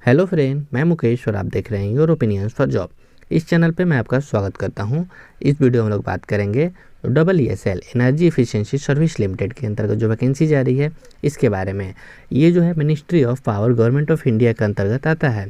Hello friend, मैं मुकेश और आप देख रहे हैं योर ओपिनियंस फॉर जॉब। इस चैनल पे मैं आपका स्वागत करता हूं। इस वीडियो में हम लोग बात करेंगे EESL energy efficiency service limited के अंतर्गत जो वैकेंसी जारी है इसके बारे में। ये जो है ministry of power government of India के अंतर्गत आता है।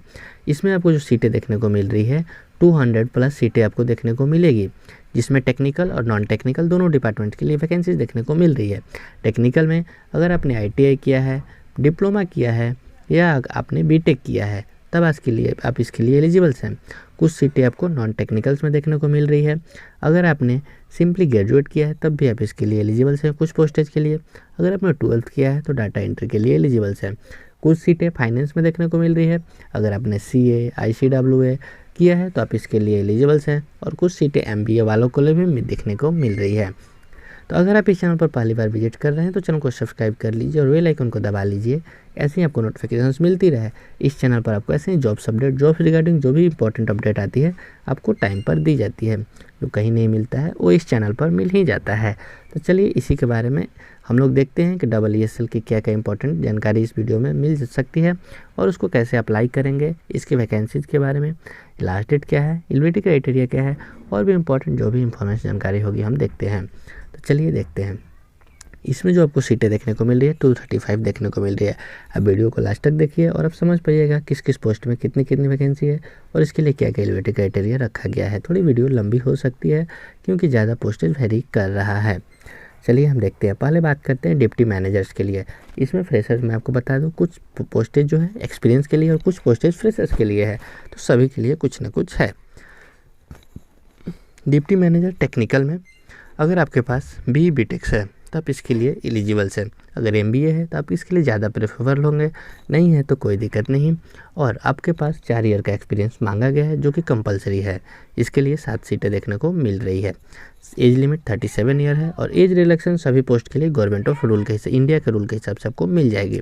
इसमें आपको जो सीटें देखने को मिल रही है 200 प्लस सीटें आपको देखने को मिलेगी, जिसमें टेक्निकल और नॉन टेक्निकल दोनों डिपार्टमेंट के लिए वैकेंसीज देखने को मिल रही है। टेक्निकल में अगर आपने ITI किया है, डिप्लोमा किया है या आपने बीटेक किया है तब आप इसके लिए एलिजिबल्स हैं। कुछ सीटें आपको नॉन टेक्निकल्स में देखने को मिल रही है। अगर आपने सिंपली ग्रेजुएट किया है तब भी आप इसके लिए एलिजिबल्स हैं कुछ पोस्टेज के लिए। अगर आपने 12th किया है तो डाटा एंट्री के लिए एलिजिबल्स हैं। कुछ सीटें फाइनेंस में देखने को मिल रही है। अगर आपने CA ICWA किया है तो आप इसके लिए एलिजिबल्स हैं। और कुछ सीटें MBA वालों को भी देखने को मिल रही है। तो अगर आप इस चैनल पर पहली बार विजिट कर रहे हैं तो चैनल को सब्सक्राइब कर लीजिए और बेल आइकन को दबा लीजिए। ऐसे ही आपको नोटिफिकेशंस मिलती रहे। इस चैनल पर आपको ऐसे ही जॉब्स अपडेट, जॉब्स रिगार्डिंग जो भी इंपॉर्टेंट अपडेट आती है आपको टाइम पर दी जाती है। जो कहीं नहीं मिलता है वो इस चैनल पर मिल ही जाता है। तो चलिए इसी के बारे में हम लोग देखते हैं कि EESL की क्या क्या इंपॉर्टेंट जानकारी इस वीडियो में मिल सकती है और उसको कैसे अप्लाई करेंगे, इसके वैकेंसीज़ के बारे में, लास्ट डेट क्या है, एलिजिबिलिटी क्राइटेरिया क्या है और भी इंपॉर्टेंट जो भी इंफॉर्मेशन जानकारी होगी हम देखते हैं। तो चलिए देखते हैं। इसमें जो आपको सीटें देखने को मिल रही है 235 देखने को मिल रही है। अब वीडियो को लास्ट तक देखिए और आप समझ पाइएगा किस किस पोस्ट में कितनी कितनी वैकेंसी है और इसके लिए क्या क्या एलिजिबिलिटी क्राइटेरिया रखा गया है। थोड़ी वीडियो लंबी हो सकती है क्योंकि ज़्यादा पोस्टेज वेरी कर रहा है। चलिए हम देखते हैं। पहले बात करते हैं डिप्टी मैनेजर्स के लिए। इसमें फ्रेशर्स मैं आपको बता दूं कुछ पोस्टेज जो है एक्सपीरियंस के लिए और कुछ पोस्टेज फ्रेशर्स के लिए है, तो सभी के लिए कुछ ना कुछ है। डिप्टी मैनेजर टेक्निकल में अगर आपके पास BE BTech है तो आप इसके लिए एलिजिबल्स हैं। अगर MBA है तो आप इसके लिए ज़्यादा प्रेफरेबल होंगे, नहीं है तो कोई दिक्कत नहीं। और आपके पास 4 ईयर का एक्सपीरियंस मांगा गया है जो कि कंपलसरी है। इसके लिए 7 सीटें देखने को मिल रही है। एज लिमिट 37 ईयर है और एज रिलैक्सेशन सभी पोस्ट के लिए गवर्नमेंट ऑफ रूल के हिसाब, इंडिया के रूल के हिसाब से आपको मिल जाएगी,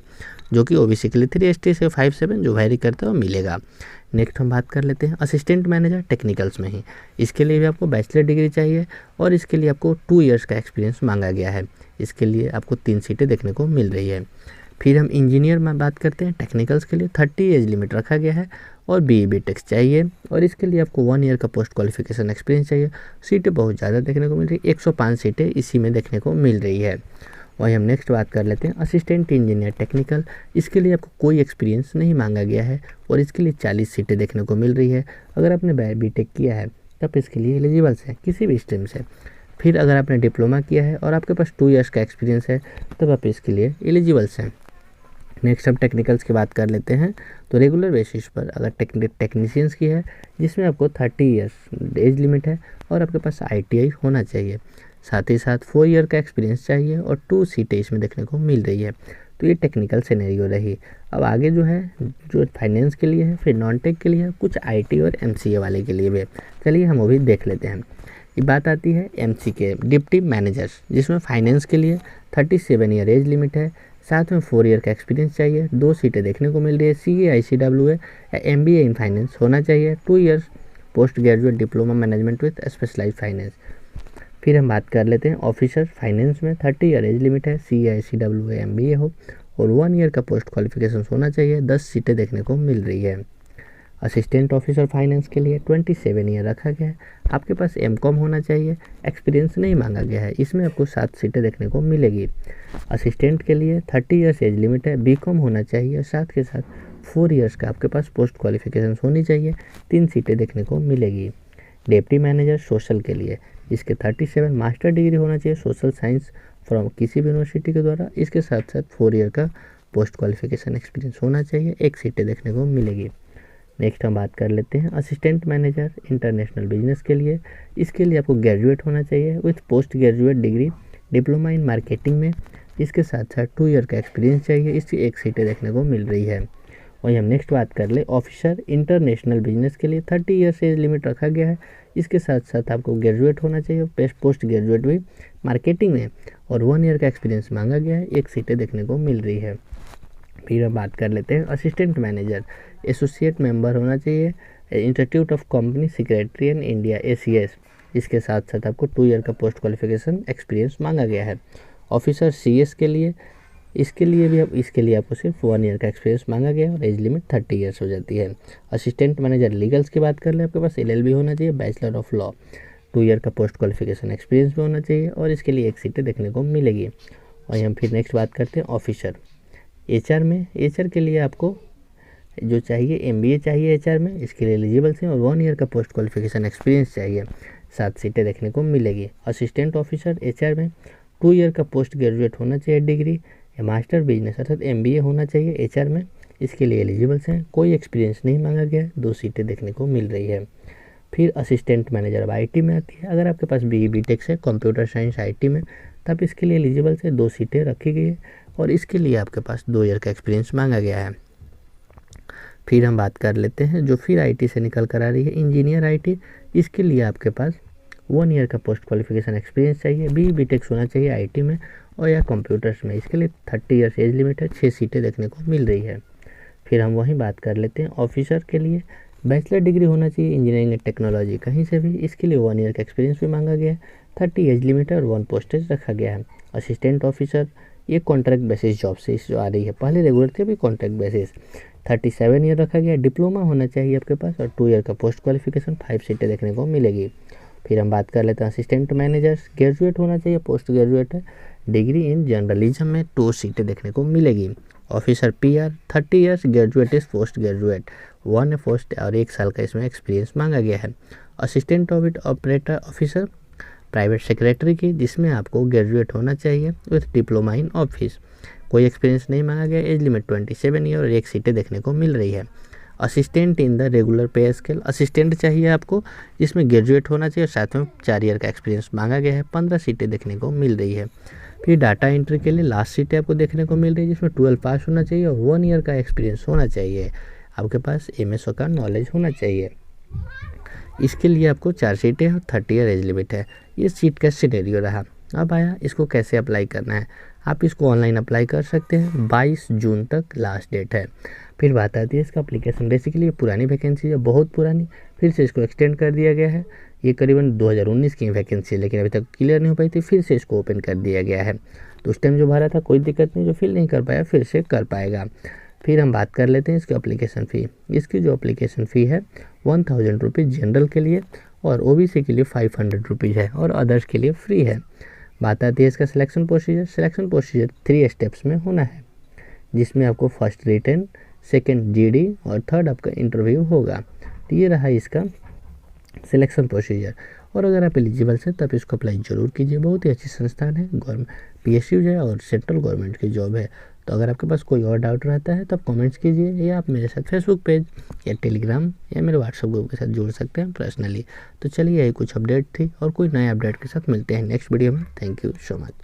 जो कि OBC के लिए 3 ST से 57 जो वैरी करता है वो मिलेगा। नेक्स्ट हम बात कर लेते हैं असिस्टेंट मैनेजर टेक्निकल्स में ही। इसके लिए भी आपको बैचलर डिग्री चाहिए और इसके लिए आपको 2 ईयर्स का एक्सपीरियंस मांगा गया है। इसके लिए आपको 3 सीटें देखने को मिल रही है। फिर हम इंजीनियर में बात करते हैं। टेक्निकल्स के लिए 30 एज लिमिट रखा गया है और BE BTech चाहिए और इसके लिए आपको 1 ईयर का पोस्ट क्वालिफिकेशन एक्सपीरियंस चाहिए। सीटें बहुत ज़्यादा देखने को मिल रही है, 105 सीटें इसी में देखने को मिल रही है। वही हम नेक्स्ट बात कर लेते हैं असिस्टेंट इंजीनियर टेक्निकल। इसके लिए आपको कोई एक्सपीरियंस नहीं मांगा गया है और इसके लिए 40 सीटें देखने को मिल रही है। अगर आपने BTech किया है तब इसके लिए एलिजिबल्स हैं किसी भी स्ट्रीम से। फिर अगर आपने डिप्लोमा किया है और आपके पास 2 ईयर्स का एक्सपीरियंस है तब आप इसके लिए एलिजिबल्स हैं। नेक्स्ट हम टेक्निकल्स की बात कर लेते हैं। तो रेगुलर बेसिस पर अगर टेक्नीशियंस की है जिसमें आपको 30 ईयर्स एज लिमिट है और आपके पास ITI होना चाहिए, साथ ही साथ 4 ईयर का एक्सपीरियंस चाहिए और 2 सीटें इसमें देखने को मिल रही है। तो ये टेक्निकल सिनेरियो रही। अब आगे जो है जो फाइनेंस के लिए है, फिर नॉन टेक के लिए है, कुछ IT और MCA वाले के लिए भी। चलिए हम वो भी देख लेते हैं। ये बात आती है MC के डिप्टी मैनेजर्स, जिसमें फाइनेंस के लिए 37 ईयर एज लिमिट है, साथ में 4 ईयर का एक्सपीरियंस चाहिए, 2 सीटें देखने को मिल रही है। CA ICWA या MBA इन फाइनेंस होना चाहिए, 2 years post graduate diploma management with specialised finance. फिर हम बात कर लेते हैं ऑफिसर फाइनेंस में 30 ईयर एज लिमिट है, CA ICWA MBA हो और 1 ईयर का पोस्ट क्वालिफिकेशन होना चाहिए, 10 सीटें देखने को मिल रही है। असिस्टेंट ऑफिसर फाइनेंस के लिए 27 ईयर रखा गया है। आपके पास MCOM होना चाहिए, एक्सपीरियंस नहीं मांगा गया है। इसमें आपको 7 सीटें देखने को मिलेगी। असिस्टेंट के लिए 30 ईयर्स एज लिमिट है, BCom होना चाहिए, साथ के साथ 4 ईयर्स का आपके पास पोस्ट क्वालिफिकेशन होनी चाहिए, 3 सीटें देखने को मिलेगी। डिप्टी मैनेजर सोशल के लिए इसके 37 मास्टर डिग्री होना चाहिए सोशल साइंस फ्रॉम किसी भी यूनिवर्सिटी के द्वारा, इसके साथ साथ 4 ईयर का पोस्ट क्वालिफिकेशन एक्सपीरियंस होना चाहिए, 1 सीटें देखने को मिलेगी। नेक्स्ट हम बात कर लेते हैं असिस्टेंट मैनेजर इंटरनेशनल बिजनेस के लिए। इसके लिए आपको ग्रेजुएट होना चाहिए with post graduate degree, diploma in marketing में, इसके साथ साथ 2 ईयर का एक्सपीरियंस चाहिए, इसकी 1 सीटें देखने को मिल रही है। वहीं हम नेक्स्ट बात कर ले ऑफिसर इंटरनेशनल बिजनेस के लिए 30 ईयर्स एज लिमिट रखा गया है, इसके साथ साथ आपको ग्रेजुएट होना चाहिए, पोस्ट ग्रेजुएट भी मार्केटिंग में और 1 ईयर का एक्सपीरियंस मांगा गया है, 1 सीटें देखने को मिल रही है। फिर हम बात कर लेते हैं असिस्टेंट मैनेजर एसोसिएट मेंबर होना चाहिए, institute of company secretary in India ACS, इसके साथ साथ आपको 2 ईयर का पोस्ट क्वालिफिकेशन एक्सपीरियंस मांगा गया है। ऑफिसर CS के लिए इसके लिए आपको सिर्फ 1 ईयर का एक्सपीरियंस मांगा गया है और एज लिमिट 30 ईयर्स हो जाती है। असिस्टेंट मैनेजर लीगल्स की बात कर ले, आपके पास LLB होना चाहिए, बैचलर ऑफ लॉ, 2 ईयर का पोस्ट क्वालिफिकेशन एक्सपीरियंस भी होना चाहिए और इसके लिए 1 सीटें देखने को मिलेगी। और हम फिर नेक्स्ट बात करते हैं ऑफिसर। HR के लिए आपको जो चाहिए MBA चाहिए HR में, इसके लिए एलिजिबल हैं और 1 ईयर का पोस्ट क्वालिफिकेशन एक्सपीरियंस चाहिए, 7 सीटें देखने को मिलेगी। असिस्टेंट ऑफिसर HR में 2 ईयर का पोस्ट ग्रेजुएट होना चाहिए डिग्री या मास्टर बिजनेस अर्थात MBA होना चाहिए HR में, इसके लिए एलिजिबल्स हैं, कोई एक्सपीरियंस नहीं मांगा गया, 2 सीटें देखने को मिल रही है। फिर असिस्टेंट मैनेजर अब IT में आती है। अगर आपके पास BE BTech है कंप्यूटर साइंस IT में, तब इसके लिए एलिजिबल से 2 सीटें रखी गई है और इसके लिए आपके पास 2 ईयर का एक्सपीरियंस मांगा गया है। फिर हम बात कर लेते हैं जो फिर IT से निकल कर आ रही है इंजीनियर IT, इसके लिए आपके पास 1 ईयर का पोस्ट क्वालिफिकेशन एक्सपीरियंस चाहिए, BE BTech होना चाहिए IT में और या कंप्यूटर्स में, इसके लिए 30 ईयर्स एज लिमिट है, 6 सीटें देखने को मिल रही है। फिर हम वहीं बात कर लेते हैं ऑफिसर के लिए बैचलर डिग्री होना चाहिए इंजीनियरिंग एंड टेक्नोलॉजी कहीं से भी, इसके लिए 1 ईयर का एक्सपीरियंस भी मांगा गया है, 30 एज लिमिट है और 1 पोस्टेज रखा गया है। असिस्टेंट ऑफिसर ये कॉन्ट्रैक्ट बेसिस जॉब से जो आ रही है, पहले रेगुलर थी अभी कॉन्ट्रैक्ट बेसिस, 37 ईयर रखा गया, डिप्लोमा होना चाहिए आपके पास और 2 ईयर का पोस्ट क्वालिफिकेशन, 5 सीटें देखने को मिलेगी। फिर हम बात कर लेते हैं असिस्टेंट मैनेजर, ग्रेजुएट होना चाहिए, पोस्ट ग्रेजुएट है, डिग्री इन जर्नलिज्म में, 2 सीटें देखने को मिलेगी। Officer PR 30 years, graduate is post graduate, 1 post और 1 साल का इसमें एक्सपीरियंस मांगा गया है। Assistant operator officer private secretary की, जिसमें आपको ग्रेजुएट होना चाहिए विथ डिप्लोमा इन ऑफिस, कोई एक्सपीरियंस नहीं मांगा गया, एज लिमिट 27 ईयर और 1 सीटें देखने को मिल रही है। असिस्टेंट इन द रेगुलर पे स्केल, असिस्टेंट चाहिए आपको जिसमें ग्रेजुएट होना चाहिए और साथ में 4 ईयर का एक्सपीरियंस मांगा गया है, 15 सीटें देखने को मिल रही है। फिर डाटा एंट्री के लिए लास्ट सीटें आपको देखने को मिल रही है जिसमें 12 पास होना चाहिए और 1 ईयर का एक्सपीरियंस होना चाहिए, आपके पास MS का नॉलेज होना चाहिए, इसके लिए आपको 4 सीटें और 30 ईयर एज लिमिट है। ये सीट का सिनेरियो रहा। अब आया इसको कैसे अप्लाई करना है, आप इसको ऑनलाइन अप्लाई कर सकते हैं, 22 जून तक लास्ट डेट है। फिर बात आती है इसका एप्लीकेशन, बेसिकली ये पुरानी वैकेंसी है, बहुत पुरानी, फिर से इसको एक्सटेंड कर दिया गया है, ये करीबन 2019 की वैकेंसी है लेकिन अभी तक क्लियर नहीं हो पाई थी, फिर से इसको ओपन कर दिया गया है। तो उस टाइम जो भरा था कोई दिक्कत नहीं, जो फिल नहीं कर पाया फिर से कर पाएगा। फिर हम बात कर लेते हैं इसकी एप्लीकेशन फ़ी। इसकी जो एप्लीकेशन फ़ी है 1000 रुपीज़ जनरल के लिए और OBC के लिए 500 रुपीज़ है और अदर्स के लिए फ्री है। बात आती है इसका सिलेक्शन प्रोसीजर 3 स्टेप्स में होना है, जिसमें आपको फर्स्ट रिटन, सेकंड GD और थर्ड आपका इंटरव्यू होगा। तो ये रहा इसका सिलेक्शन प्रोसीजर। और अगर आप एलिजिबल हैं तब इसको अप्लाई ज़रूर कीजिए, बहुत ही अच्छी संस्थान है, गवर्नमेंट PSU है और सेंट्रल गवर्नमेंट की जॉब है। तो अगर आपके पास कोई और डाउट रहता है तब कमेंट्स कीजिए या आप मेरे साथ फेसबुक पेज या टेलीग्राम या मेरे व्हाट्सएप ग्रुप के साथ जुड़ सकते हैं पर्सनली। तो चलिए यही कुछ अपडेट थी और कोई नए अपडेट के साथ मिलते हैं नेक्स्ट वीडियो में। Thank you so much.